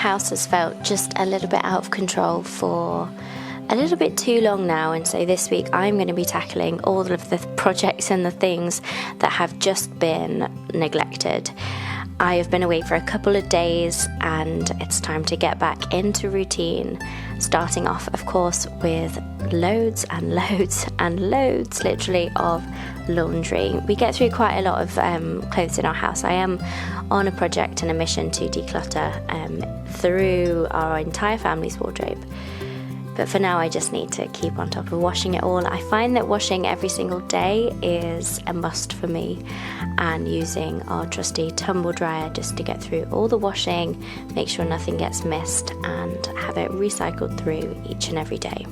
house has felt just a little bit out of control for a little bit too long now, and so this week I'm going to be tackling all of the projects and the things that have just been neglected. I have been away for a couple of days and it's time to get back into routine, starting off of course with loads and loads and loads literally of laundry. We get through quite a lot of clothes in our house. I am on a project and a mission to declutter through our entire family's wardrobe. But for now I just need to keep on top of washing it all. I find that washing every single day is a must for me, and using our trusty tumble dryer just to get through all the washing, make sure nothing gets missed, and have it recycled through each and every day.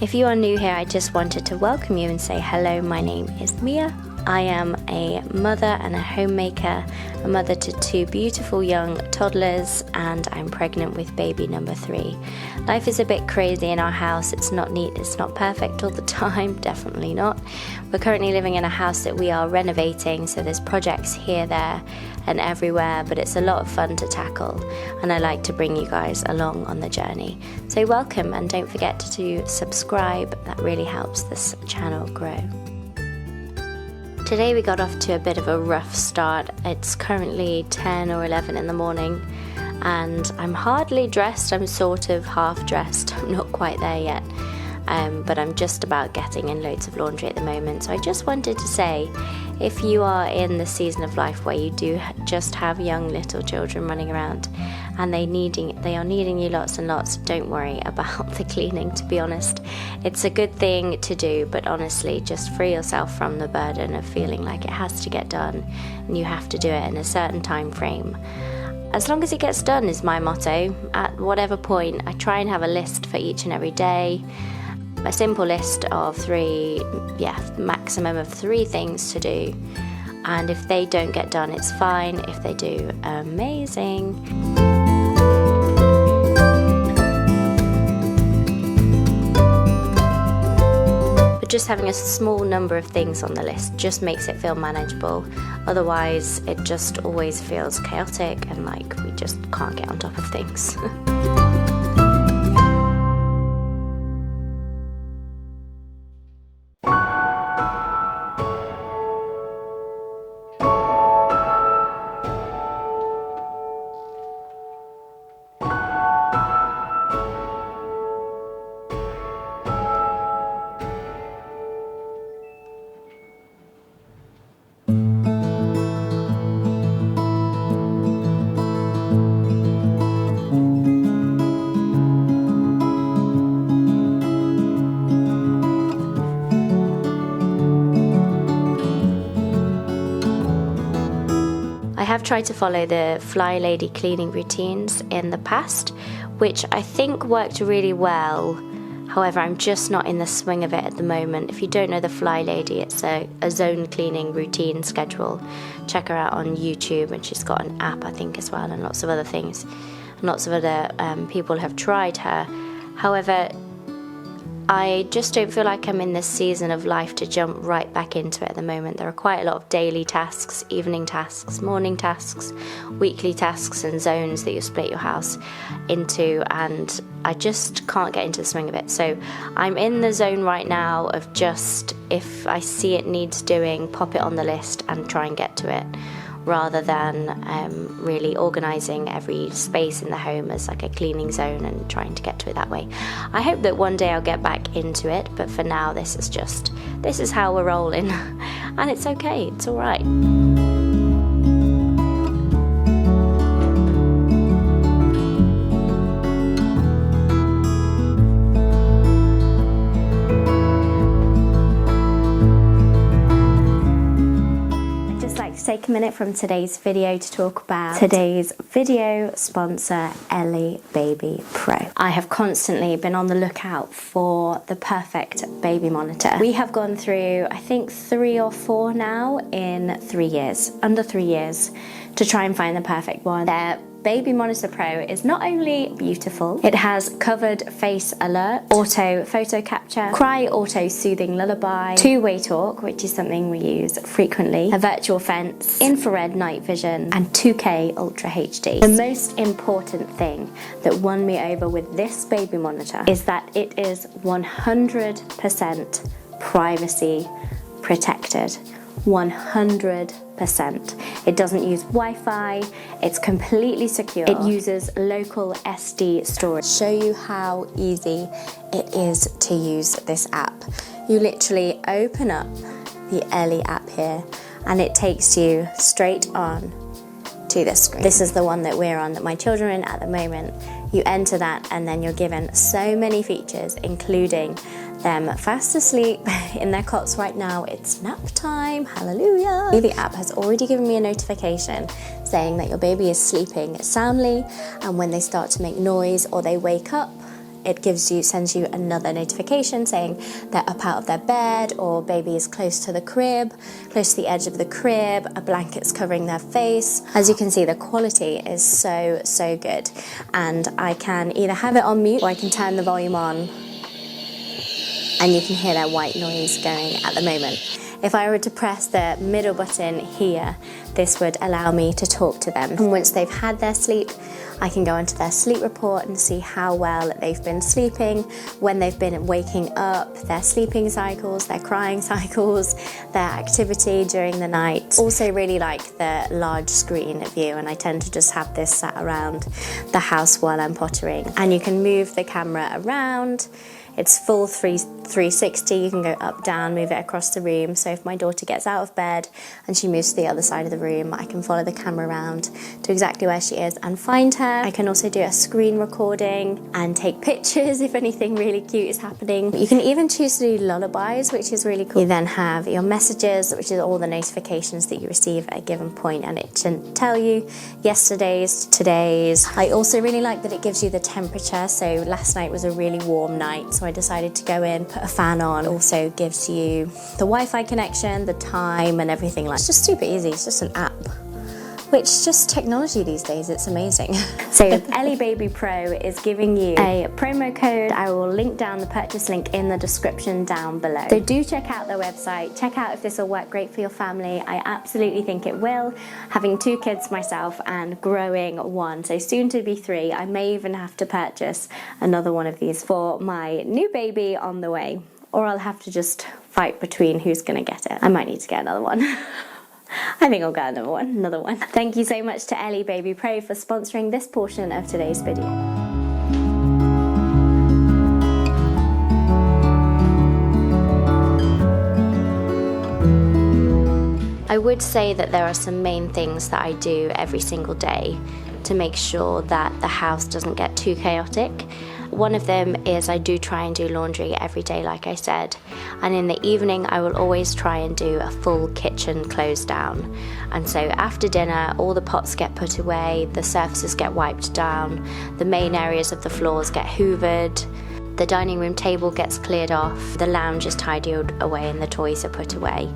If you are new here, I just wanted to welcome you and say hello. My name is Mia. I am a mother and a homemaker, a mother to 2 beautiful young toddlers, and I'm pregnant with baby number 3. Life is a bit crazy in our house. It's not neat, it's not perfect all the time, definitely not. We're currently living in a house that we are renovating, so there's projects here, there, and everywhere, but it's a lot of fun to tackle, and I like to bring you guys along on the journey. So welcome, and don't forget to subscribe. That really helps this channel grow. Today we got off to a bit of a rough start. It's currently 10 or 11 in the morning and I'm hardly dressed. I'm sort of half dressed. I'm not quite there yet, but I'm just about getting in loads of laundry at the moment. So I just wanted to say, if you are in the season of life where you do just have young little children running around and they are needing you lots and lots, don't worry about the cleaning, to be honest. It's a good thing to do, but honestly, just free yourself from the burden of feeling like it has to get done and you have to do it in a certain time frame. As long as it gets done is my motto. At whatever point, I try and have a list for each and every day. A simple list of 3, maximum of 3 things to do. And if they don't get done, it's fine. If they do, amazing. But just having a small number of things on the list just makes it feel manageable. Otherwise, it just always feels chaotic and like we just can't get on top of things. I have tried to follow the Fly Lady cleaning routines in the past, which I think worked really well. However, I'm just not in the swing of it at the moment. If you don't know the Fly Lady, it's a zone cleaning routine schedule. Check her out on YouTube, and she's got an app, I think, as well, and lots of other things. Lots of other people have tried her. However, I just don't feel like I'm in this season of life to jump right back into it at the moment. There are quite a lot of daily tasks, evening tasks, morning tasks, weekly tasks and zones that you split your house into, and I just can't get into the swing of it. So I'm in the zone right now of just, if I see it needs doing, pop it on the list and try and get to it, rather than really organising every space in the home as like a cleaning zone and trying to get to it that way. I hope that one day I'll get back into it, but for now this is how we're rolling and it's okay, it's alright. Take a minute from today's video to talk about today's video sponsor, Ellie Baby Pro. I have constantly been on the lookout for the perfect baby monitor. We have gone through, I think, 3 or 4 now in 3 years, under 3 years, to try and find the perfect one. They're Baby Monitor Pro is not only beautiful, it has covered face alert, auto photo capture, cry auto soothing lullaby, two-way talk, which is something we use frequently, a virtual fence, infrared night vision, and 2K Ultra HD. The most important thing that won me over with this baby monitor is that it is 100% privacy protected. 100%. It doesn't use Wi-Fi, it's completely secure. It uses local SD storage. Show you how easy it is to use this app. You literally open up the Ellie app here and it takes you straight on to the screen. This is the one that we're on, that my children are in at the moment. You enter that and then you're given so many features, including them fast asleep in their cots right now. It's nap time, hallelujah. The app has already given me a notification saying that your baby is sleeping soundly, and when they start to make noise or they wake up, it sends you another notification saying they're up out of their bed, or baby is close to the crib, close to the edge of the crib, a blanket's covering their face. As you can see, the quality is so good, and I can either have it on mute or I can turn the volume on, and you can hear that white noise going at the moment. If I were to press the middle button here, this would allow me to talk to them. And once they've had their sleep, I can go into their sleep report and see how well they've been sleeping, when they've been waking up, their sleeping cycles, their crying cycles, their activity during the night. Also really like the large screen view, and I tend to just have this sat around the house while I'm pottering. And you can move the camera around. It's full 360, you can go up, down, move it across the room. So if my daughter gets out of bed and she moves to the other side of the room, I can follow the camera around to exactly where she is and find her. I can also do a screen recording and take pictures if anything really cute is happening. You can even choose to do lullabies, which is really cool. You then have your messages, which is all the notifications that you receive at a given point, and it should tell you yesterday's, today's. I also really like that it gives you the temperature. So last night was a really warm night, so I decided to go in, put a fan on. It also gives you the Wi-Fi connection, the time, and everything. It's just super easy. It's just an app, which just technology these days, it's amazing. So Ellie Baby Pro is giving you a promo code. I will link down the purchase link in the description down below. So do check out their website, check out if this will work great for your family. I absolutely think it will. Having 2 kids myself and growing one, so soon to be 3, I may even have to purchase another one of these for my new baby on the way, or I'll have to just fight between who's gonna get it. I might need to get another one. I think I'll get another one. Thank you so much to Ellie Baby Pro for sponsoring this portion of today's video. I would say that there are some main things that I do every single day to make sure that the house doesn't get too chaotic. One of them is I do try and do laundry every day, like I said, and in the evening I will always try and do a full kitchen close down. And so after dinner, all the pots get put away, the surfaces get wiped down, the main areas of the floors get hoovered, the dining room table gets cleared off, the lounge is tidied away, and the toys are put away.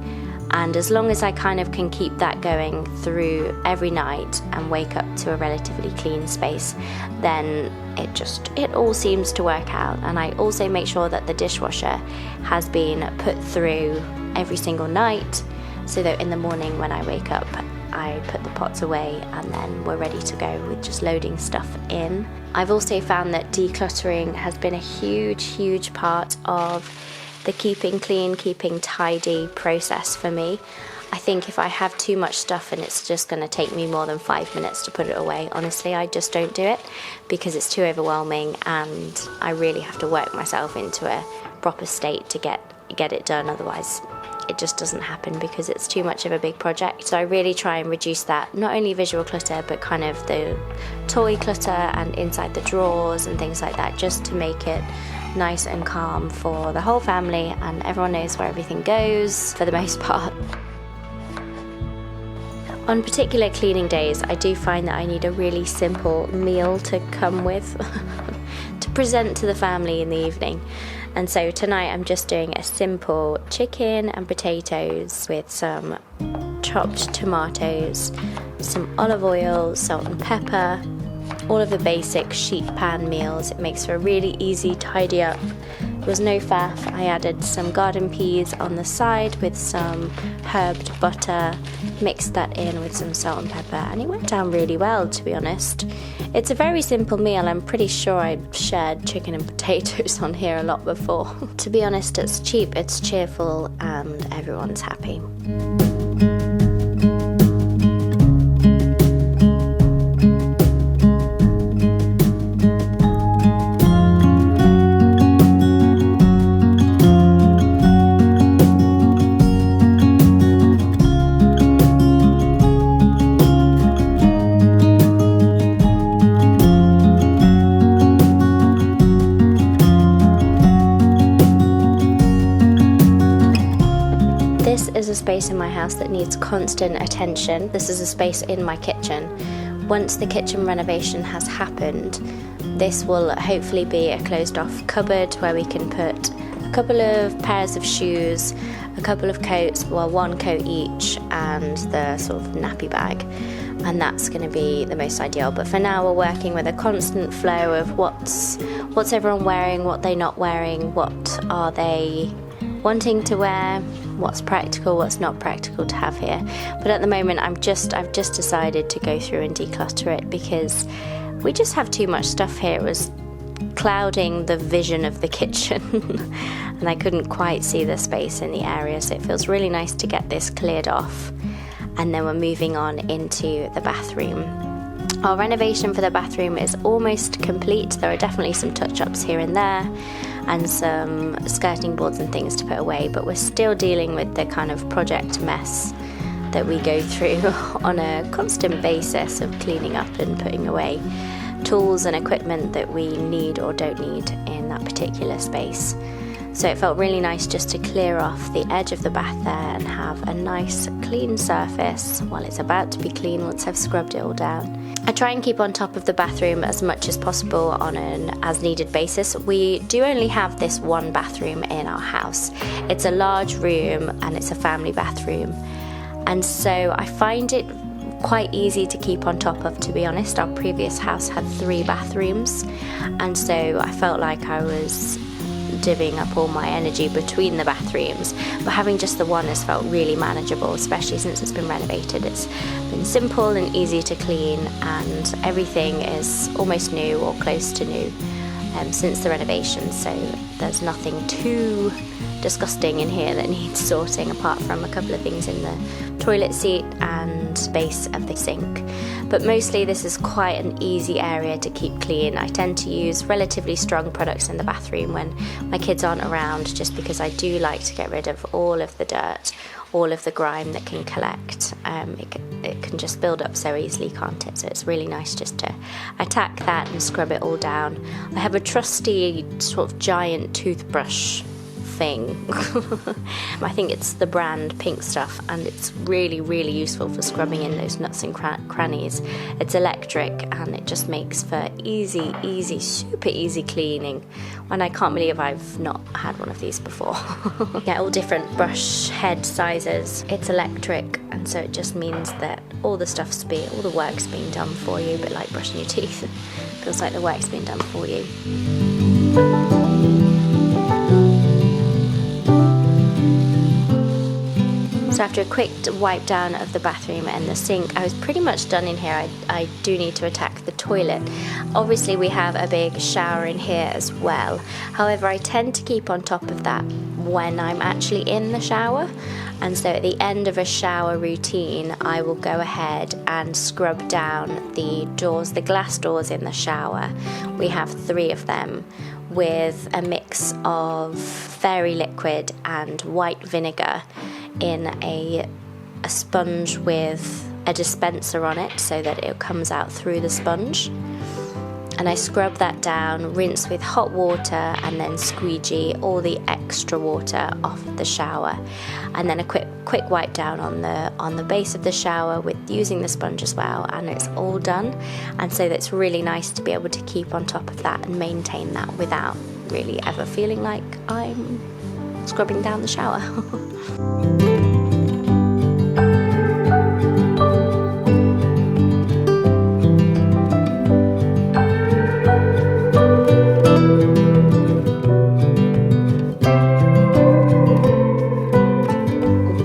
And as long as I kind of can keep that going through every night and wake up to a relatively clean space, then it all seems to work out. And I also make sure that the dishwasher has been put through every single night, so that in the morning when I wake up, I put the pots away and then we're ready to go with just loading stuff in. I've also found that decluttering has been a huge part of the keeping clean, keeping tidy process for me. I think if I have too much stuff and it's just going to take me more than 5 minutes to put it away, honestly, I just don't do it because it's too overwhelming, and I really have to work myself into a proper state to get it done. Otherwise, it just doesn't happen because it's too much of a big project. So I really try and reduce that, not only visual clutter, but kind of the toy clutter and inside the drawers and things like that, just to make it nice and calm for the whole family, and everyone knows where everything goes for the most part. On particular cleaning days, I do find that I need a really simple meal to come with to present to the family in the evening. And so tonight I'm just doing a simple chicken and potatoes with some chopped tomatoes, some olive oil, salt and pepper, all of the basic sheet pan meals. It makes for a really easy tidy up. It was no faff. I added some garden peas on the side with some herbed butter, mixed that in with some salt and pepper, and it went down really well, to be honest. It's a very simple meal. I'm pretty sure I've shared chicken and potatoes on here a lot before. To be honest, it's cheap, it's cheerful, and everyone's happy. This is a space in my house that needs constant attention. This is a space in my kitchen. Once the kitchen renovation has happened, this will hopefully be a closed off cupboard where we can put a couple of pairs of shoes, a couple of coats, well, one coat each, and the sort of nappy bag. And that's going to be the most ideal. But for now, we're working with a constant flow of what's everyone wearing, what they're not wearing, what are they wanting to wear, what's practical, what's not practical to have here. But at the moment, I've just decided to go through and declutter it because we just have too much stuff here. It was clouding the vision of the kitchen and I couldn't quite see the space in the area, so it feels really nice to get this cleared off. And then we're moving on into the bathroom. Our renovation for the bathroom is almost complete. There are definitely some touch-ups here and there and some skirting boards and things to put away, but we're still dealing with the kind of project mess that we go through on a constant basis of cleaning up and putting away tools and equipment that we need or don't need in that particular space. So it felt really nice just to clear off the edge of the bath there and have a nice clean surface while it's about to be clean once I've scrubbed it all down. I try and keep on top of the bathroom as much as possible on an as needed basis. We do only have this one bathroom in our house. It's a large room and it's a family bathroom. And so I find it quite easy to keep on top of, to be honest. Our previous house had 3 bathrooms, and so I felt like I was divvying up all my energy between the bathrooms, but having just the one has felt really manageable, especially since it's been renovated. It's been simple and easy to clean, and everything is almost new or close to new since the renovation, so there's nothing too disgusting in here that needs sorting, apart from a couple of things in the toilet seat and base of the sink. But mostly this is quite an easy area to keep clean. I tend to use relatively strong products in the bathroom when my kids aren't around, just because I do like to get rid of all of the dirt, all of the grime that can collect. It can just build up so easily, can't it? So it's really nice just to attack that and scrub it all down. I have a trusty sort of giant toothbrush thing. I think it's the brand Pink Stuff, and it's really, really useful for scrubbing in those nuts and crannies. It's electric and it just makes for easy, super easy cleaning, and I can't believe I've not had one of these before. Yeah, all different brush head sizes. It's electric, and so it just means that all the work's being done for you, a bit like brushing your teeth. It feels like the work's being done for you. So after a quick wipe down of the bathroom and the sink, I was pretty much done in here. I do need to attack the toilet. Obviously we have a big shower in here as well. However, I tend to keep on top of that when I'm actually in the shower. And so at the end of a shower routine, I will go ahead and scrub down the doors, the glass doors in the shower. We have 3 of them, with a mix of fairy liquid and white vinegar in a sponge with a dispenser on it so that it comes out through the sponge. And I scrub that down, rinse with hot water, and then squeegee all the extra water off the shower. And then a quick wipe down on the base of the shower with using the sponge as well, and it's all done. And so that's really nice to be able to keep on top of that and maintain that without really ever feeling like I'm scrubbing down the shower.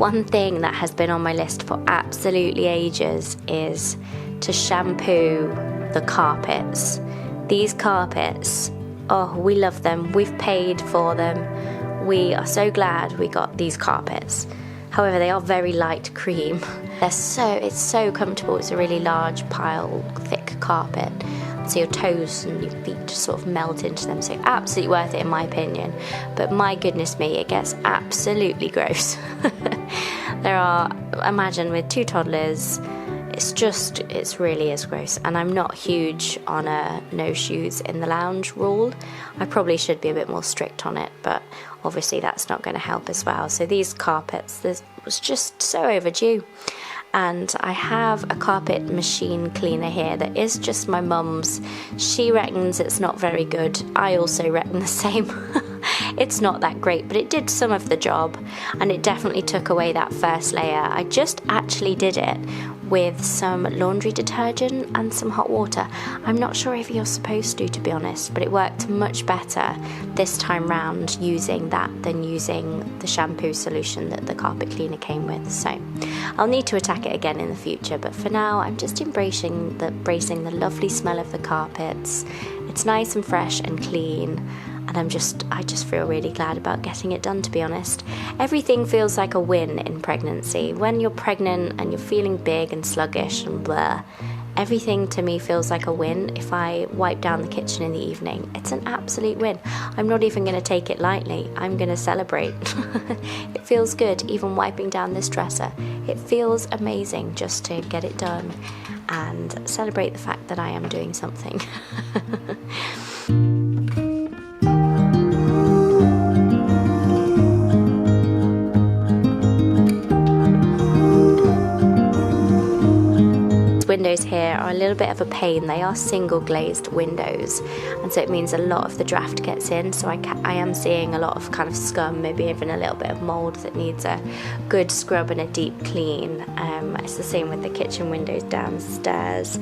one thing that has been on my list for absolutely ages is to shampoo the carpets. These carpets, oh, we love them. We've paid for them. We are so glad we got these carpets. However, they are very light cream. It's so comfortable. It's a really large pile, thick carpet. So your toes and your feet just sort of melt into them. So absolutely worth it in my opinion. But my goodness me, it gets absolutely gross. Imagine with 2 toddlers, it really is gross. And I'm not huge on a no shoes in the lounge rule. I probably should be a bit more strict on it, but obviously that's not going to help as well. So these carpets, this was just so overdue. And I have a carpet machine cleaner here that is just my mum's. She reckons it's not very good. I also reckon the same. It's not that great, but it did some of the job, and it definitely took away that first layer. I just actually did it with some laundry detergent and some hot water. I'm not sure if you're supposed to be honest, but it worked much better this time round using that than using the shampoo solution that the carpet cleaner came with. So I'll need to attack it again in the future, but for now I'm just embracing the lovely smell of the carpets. It's nice and fresh and clean, and I just feel really glad about getting it done, to be honest. Everything feels like a win in pregnancy. When you're pregnant and you're feeling big and sluggish and blah, everything to me feels like a win. If I wipe down the kitchen in the evening, it's an absolute win. I'm not even going to take it lightly. I'm going to celebrate. It feels good, even wiping down this dresser. It feels amazing just to get it done and celebrate the fact that I am doing something. Windows here are a little bit of a pain. They are single glazed windows, and so it means a lot of the draft gets in, so I am seeing a lot of kind of scum, maybe even a little bit of mold that needs a good scrub and a deep clean. It's the same with the kitchen windows downstairs.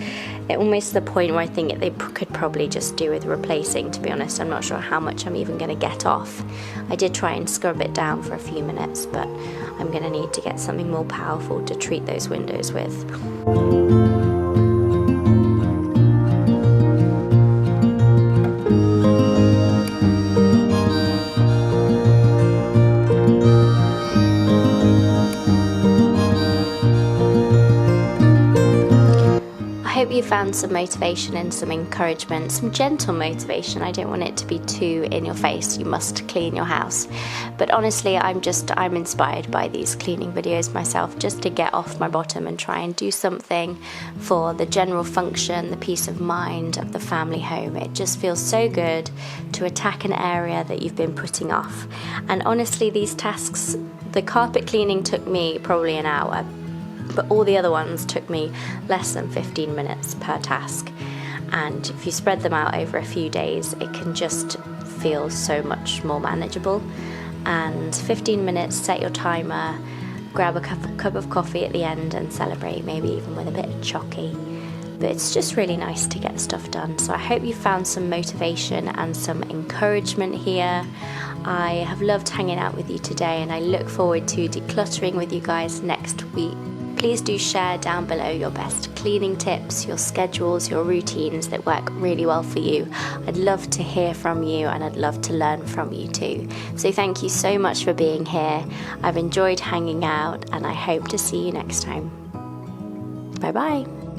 Almost to the point where I think they could probably just do with replacing, to be honest. I'm not sure how much I'm even going to get off. I did try and scrub it down for a few minutes, but I'm going to need to get something more powerful to treat those windows with. I hope you found some motivation and some encouragement, some gentle motivation. I don't want it to be too in your face, you must clean your house. But honestly, I'm inspired by these cleaning videos myself, just to get off my bottom and try and do something for the general function, the peace of mind of the family home. It just feels so good to attack an area that you've been putting off. And honestly, these tasks, the carpet cleaning took me probably an hour, but all the other ones took me less than 15 minutes per task. And if you spread them out over a few days, it can just feel so much more manageable. And 15 minutes, set your timer, grab a cup of coffee at the end and celebrate, maybe even with a bit of chocky. But it's just really nice to get stuff done. So I hope you found some motivation and some encouragement here. I have loved hanging out with you today, and I look forward to decluttering with you guys next week. Please do share down below your best cleaning tips, your schedules, your routines that work really well for you. I'd love to hear from you, and I'd love to learn from you too. So thank you so much for being here. I've enjoyed hanging out, and I hope to see you next time. Bye bye.